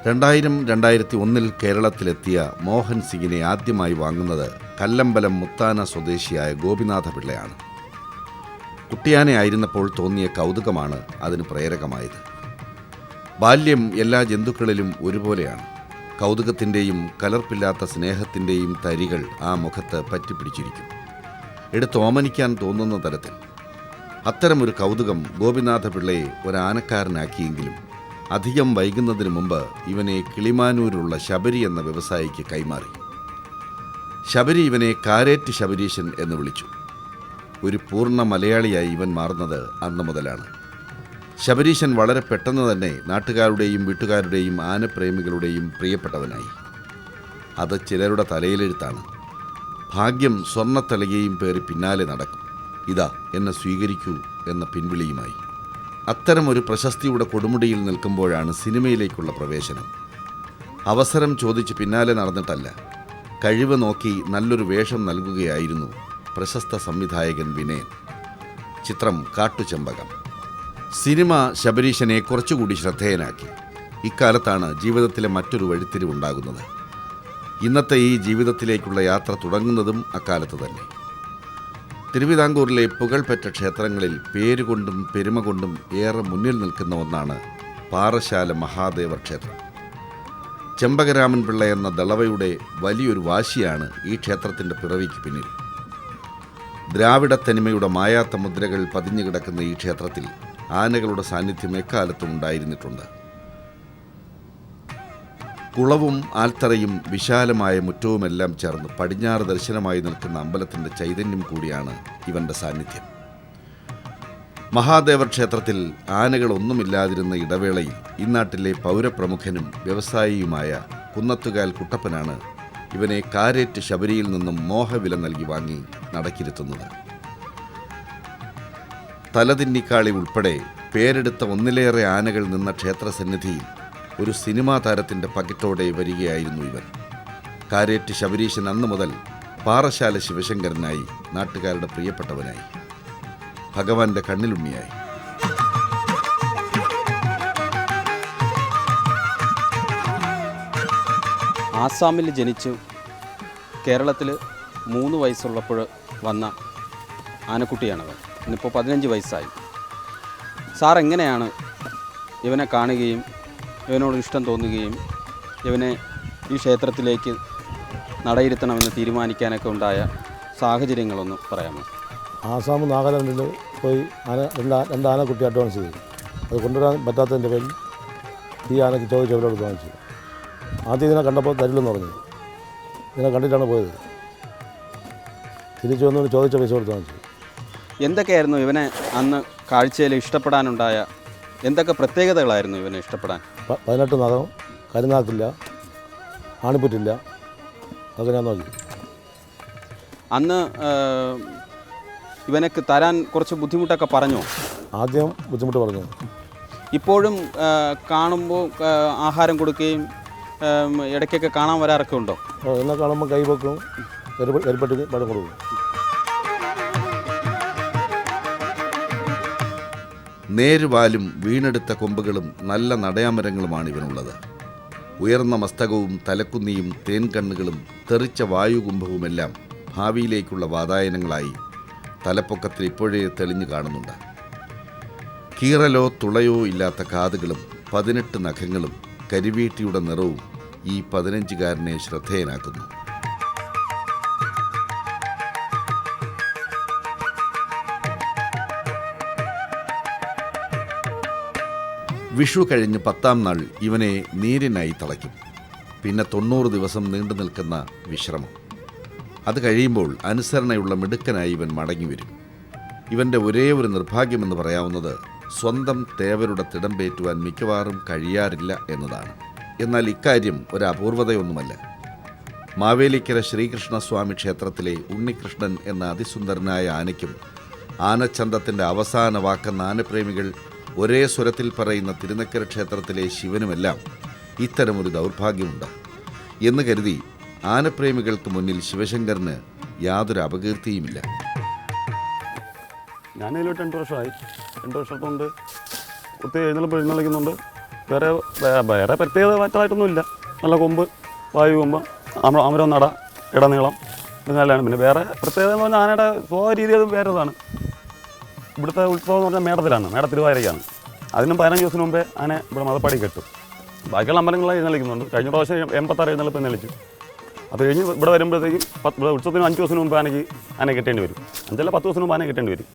2001 കേരളത്തിലെത്തിയ മോഹൻ സിംഗിനെ ആദ്യമായി വാങ്ങുന്നത് കല്ലമ്പലം മുത്താന സ്വദേശിയായ ഗോപിനാഥ പിള്ളയാണ്. കുട്ടിയാനെ ആയിരുന്നപ്പോൾ തോന്നിയ കൗതുകമാണ് അതിന് പ്രേരകമായത്. ബാല്യം എല്ലാ ജന്തുക്കളിലും ഒരുപോലെയാണ്. കൗതുകത്തിൻ്റെയും കലർപ്പില്ലാത്ത സ്നേഹത്തിൻ്റെയും തരികൾ ആ മുഖത്ത് പറ്റിപ്പിടിച്ചിരിക്കും, എടുത്ത് ഓമനിക്കാൻ തോന്നുന്ന തരത്തിൽ. അത്തരമൊരു കൗതുകം ഗോപിനാഥ പിള്ളയെ ഒരാനക്കാരനാക്കിയെങ്കിലും അധികം വൈകുന്നതിന് മുമ്പ് ഇവനെ കിളിമാനൂരുള്ള ശബരി എന്ന വ്യവസായിക്ക് കൈമാറി. ശബരി ഇവനെ കാരേറ്റ് ശബരീശൻ എന്ന് വിളിച്ചു. ഒരു പൂർണ്ണ മലയാളിയായി ഇവൻ മാറുന്നത് അന്ന് മുതലാണ്. ശബരീശൻ വളരെ പെട്ടെന്ന് തന്നെ നാട്ടുകാരുടെയും വീട്ടുകാരുടെയും ആനപ്രേമികളുടെയും പ്രിയപ്പെട്ടവനായി. അത് ചിലരുടെ തലയിലെഴുത്താണ്. ഭാഗ്യം സ്വർണ്ണത്തലകയും പേറി പിന്നാലെ നടക്കും. ഇതാ എന്നെ സ്വീകരിക്കൂ എന്ന പിൻവിളിയുമായി. അത്തരമൊരു പ്രശസ്തിയുടെ കൊടുമുടിയിൽ നിൽക്കുമ്പോഴാണ് സിനിമയിലേക്കുള്ള പ്രവേശനം. അവസരം ചോദിച്ച് പിന്നാലെ നടന്നിട്ടല്ല, കഴിവ് നോക്കി നല്ലൊരു വേഷം നൽകുകയായിരുന്നു പ്രശസ്ത സംവിധായകൻ വിനയൻ. ചിത്രം കാട്ടുചെമ്പകം. സിനിമ ശബരീശനെ കുറച്ചുകൂടി ശ്രദ്ധേയനാക്കി. ഇക്കാലത്താണ് ജീവിതത്തിലെ മറ്റൊരു വഴിത്തിരിവുണ്ടാകുന്നത്. ഇന്നത്തെ ഈ ജീവിതത്തിലേക്കുള്ള യാത്ര തുടങ്ങുന്നതും അക്കാലത്ത് തന്നെ. തിരുവിതാംകൂറിലെ പുകൾപെറ്റ ക്ഷേത്രങ്ങളിൽ പേരുകൊണ്ടും പെരുമ കൊണ്ടും ഏറെ മുന്നിൽ നിൽക്കുന്ന ഒന്നാണ് പാറശാല മഹാദേവ ക്ഷേത്രം. ചെമ്പകരാമൻ പിള്ള എന്ന ദളവയുടെ വലിയൊരു വാശിയാണ് ഈ ക്ഷേത്രത്തിൻ്റെ പിറവിക്ക് പിന്നിൽ. ദ്രാവിഡ തനിമയുടെ മായാത്ത മുദ്രകൾ പതിഞ്ഞു കിടക്കുന്ന ഈ ക്ഷേത്രത്തിൽ ആനകളുടെ സാന്നിധ്യം എക്കാലത്തും ഉണ്ടായിരുന്നിട്ടുണ്ട്. കുളവും ആൽത്തറയും വിശാലമായ മുറ്റവുമെല്ലാം ചേർന്ന് പടിഞ്ഞാറ് ദർശനമായി നിൽക്കുന്ന അമ്പലത്തിൻ്റെ ചൈതന്യം കൂടിയാണ് ഇവൻ്റെ സാന്നിധ്യം. മഹാദേവ ക്ഷേത്രത്തിൽ ആനകളൊന്നുമില്ലാതിരുന്ന ഇടവേളയിൽ ഇന്നാട്ടിലെ പൗരപ്രമുഖനും വ്യവസായിയുമായ കുന്നത്തുകാൽ കുട്ടപ്പനാണ് ഇവനെ കാരേറ്റ് ശബരിയിൽ നിന്നും മോഹവില നൽകി വാങ്ങി നടക്കിരുത്തുന്നത്. തലതിന്നിക്കാളി ഉൾപ്പെടെ പേരെടുത്ത ഒന്നിലേറെ ആനകൾ നിന്ന ക്ഷേത്രസന്നിധിയിൽ ഒരു സിനിമാ താരത്തിൻ്റെ പകിട്ടോടെ വരികയായിരുന്നു ഇവൻ. കാരേറ്റ് ശബരീശൻ അന്ന് മുതൽ പാറശാല ശിവശങ്കരനായി, നാട്ടുകാരുടെ പ്രിയപ്പെട്ടവനായി, ഭഗവാന്റെ കണ്ണിലുണ്ണിയായി. ആസാമിൽ ജനിച്ചു കേരളത്തിൽ 3 വയസ്സുള്ളപ്പോൾ വന്ന ആനക്കുട്ടിയാണവൻ. ഇന്നിപ്പോൾ 15 വയസ്സായി. സാർ എങ്ങനെയാണ് ഇവനെ കാണുകയും ഇവനോട് ഇഷ്ടം തോന്നുകയും ഇവനെ ഈ ക്ഷേത്രത്തിലേക്ക് നടയിരുത്തണമെന്ന് തീരുമാനിക്കാനൊക്കെ ഉണ്ടായ സാഹചര്യങ്ങളൊന്ന് പറയാമോ? ആസാം നാഗാലാൻഡിൽ പോയി രണ്ട് ആനക്കുട്ടി അഡ്വാൻസ് ചെയ്തു. അത് കൊണ്ടുവരാൻ പറ്റാത്തതിൻ്റെ പേരിൽ ഈ ആനയ്ക്ക് ചോദിച്ച് അവരോട് വാങ്ങിച്ചു. ആദ്യം ഇതിനെ കണ്ടപ്പോൾ തരില്ലെന്ന് പറഞ്ഞു. ഇതിനെ കണ്ടിട്ടാണ് പോയത്. തിരിച്ചു വന്നു ചോദിച്ച പൈസ കൊടുത്ത് വാങ്ങിച്ചു. എന്തൊക്കെയായിരുന്നു ഇവനെ അന്ന് കാഴ്ചയിൽ ഇഷ്ടപ്പെടാനുണ്ടായ എന്തൊക്കെ പ്രത്യേകതകളായിരുന്നു ഇവനെ ഇഷ്ടപ്പെടാൻ? 18 നഖം, കരുനാക്കില്ല, ആണിപ്പറ്റില്ല, അതൊക്കെ ഞാൻ നോക്കി. അന്ന് ഇവനക്ക് തരാൻ കുറച്ച് ബുദ്ധിമുട്ടൊക്കെ പറഞ്ഞോ? ആദ്യം ബുദ്ധിമുട്ട് പറഞ്ഞു. ഇപ്പോഴും കാണുമ്പോൾ ആഹാരം കൊടുക്കുകയും ഇടയ്ക്കൊക്കെ കാണാൻ വരാറൊക്കെ ഉണ്ടോ? എന്നെ കാണുമ്പോൾ കൈ വെക്കും, എരിപ്പട്ടിക്ക് പഴം കൊടുക്കും. നേരുവാലും വീണെടുത്ത കൊമ്പുകളും നല്ല നടയാമരങ്ങളുമാണ് ഇവനുള്ളത്. ഉയർന്ന മസ്തകവും തലക്കുന്നിയും തേൻകണ്ണുകളും തെറിച്ച വായുകുംഭവുമെല്ലാം ഭാവിയിലേക്കുള്ള വാതായനങ്ങളായി തലപ്പൊക്കത്തിൽ ഇപ്പോഴേ തെളിഞ്ഞു കാണുന്നുണ്ട്. കീറലോ തുളയോ ഇല്ലാത്ത കാതുകളും 18 നഖങ്ങളും കരിവീട്ടിയുടെ നിറവും ഈ 15കാരനെ ശ്രദ്ധേയനാക്കുന്നു. വിഷു കഴിഞ്ഞ് 10ാം നാൾ ഇവനെ നീരിനായി തളയ്ക്കും. പിന്നെ 90 ദിവസം നീണ്ടു നിൽക്കുന്ന വിശ്രമം. അത് കഴിയുമ്പോൾ അനുസരണയുള്ള മിടുക്കനായി ഇവൻ മടങ്ങിവരും. ഇവൻ്റെ ഒരേ ഒരു നിർഭാഗ്യമെന്ന് പറയാവുന്നത് സ്വന്തം തേവരുടെ തിടമ്പേറ്റുവാൻ മിക്കവാറും കഴിയാറില്ല എന്നതാണ്. എന്നാൽ ഇക്കാര്യം ഒരു അപൂർവതയൊന്നുമല്ല. മാവേലിക്കര ശ്രീകൃഷ്ണസ്വാമി ക്ഷേത്രത്തിലെ ഉണ്ണികൃഷ്ണൻ എന്ന അതിസുന്ദരനായ ആനയ്ക്കും ആനച്ചന്തത്തിൻ്റെ അവസാന വാക്കെന്ന ആനപ്രേമികൾ ഒരേ സ്വരത്തിൽ പറയുന്ന തിരുനക്കര ക്ഷേത്രത്തിലെ ശിവനുമെല്ലാം ഇത്തരമൊരു ദൗർഭാഗ്യമുണ്ട് എന്ന് കരുതി ആനപ്രേമികൾക്ക് മുന്നിൽ ശിവശങ്കരന് യാതൊരു അപകീർത്തിയുമില്ല. ഞാനതിലോട്ട് 2 വർഷമായി. 2 വർഷം കൊണ്ട് ഒത്തിരി എഴുന്നള്ളിക്കുന്നുണ്ട്. വേറെ പ്രത്യേകത മാറ്റമായിട്ടൊന്നുമില്ല. നല്ല കൊമ്പ്, വായു കൊമ്പ്, അമരം നട, ഇടനീളം, ഇതെല്ലാം. പിന്നെ വേറെ പ്രത്യേകത എന്ന് പറഞ്ഞാൽ ആനയുടെ സ്വഭാവ രീതി അത് വേറെതാണ്. ഇവിടുത്തെ ഉത്സവം എന്ന് പറഞ്ഞാൽ മേടത്തിലാണ്, മേടത്തിരുവാതിരയ്ക്കാണ്. അതിനും 15 ദിവസത്തിന് മുമ്പേ ആന ഇവിടെ മതപ്പാടി കെട്ടും. ബാക്കിയുള്ള അമ്പലങ്ങളായി എഴുന്നള്ളിക്കുന്നുണ്ട്. കഴിഞ്ഞ പ്രാവശ്യം 86 എഴുന്നള്ളിപ്പ് എഴുന്നള്ളിച്ചു. അത് കഴിഞ്ഞ് ഇവിടെ വരുമ്പോഴത്തേക്കും ഇവിടെ ഉത്സവത്തിന് 5 ദിവസത്തിന് മുമ്പ് ആന കെട്ടേണ്ടി വരും. 5 അല്ല 10 ദിവസത്തിന് മുമ്പ് ആന കെട്ടേണ്ടി വരും.